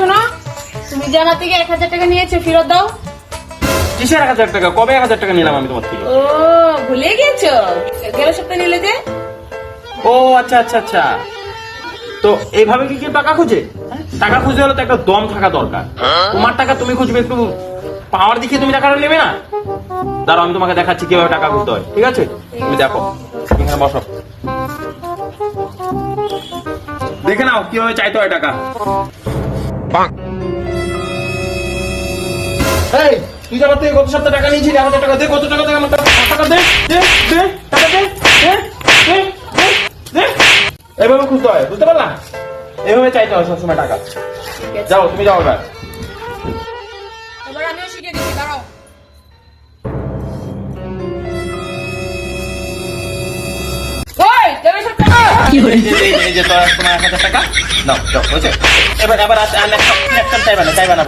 শোনো, তুমি যে আমার থেকে 1000 টাকা নিয়েছো ফেরত দাও। কিসের 1000 টাকা? কবে 1000 টাকা নিলাম আমি তোমার থেকে? ও ভুলে গেছো, গেল সপ্তাহে নিলে যে। ও আচ্ছা আচ্ছা আচ্ছা। তো এইভাবে কি কেউ টাকা খুঁজে? হ্যাঁ? টাকা খুঁজতে হলে তো একটা দম থাকা দরকার। তোমার টাকা তুমি খুঁজবে, একটু পাওয়ার দিকে তুমি টাকাটা নেবে না? দাঁড়াও, আমি তোমাকে দেখাচ্ছি কিভাবে টাকা খুঁজতে হয়, ঠিক আছে? তুমি দেখো, এখানে বসো, দেখে নাও কিভাবে চাইতে হয় টাকা। এই, তুই আমার থেকে গত সপ্তাহে টাকা নিয়েছিলি, 1000 টাকা দে, কত টাকা দে, আমার টাকা দে, দে, দে, টাকা দে, দে, দে, দে, দে। এভাবে খুঁজতে হয়, বুঝতে পারলা? এভাবে চাইতে হয় সবসময় টাকা। যাও, তুমি যাও এবার। এবার আমিও শিখে দিচ্ছি, দাঁড়াও। ওই, দেবে সব টাকা। এই যে তোমার 1000 টাকা নাও, যাও, বুঝছো? এবার আর নেক্সট টাইম চাইবা না,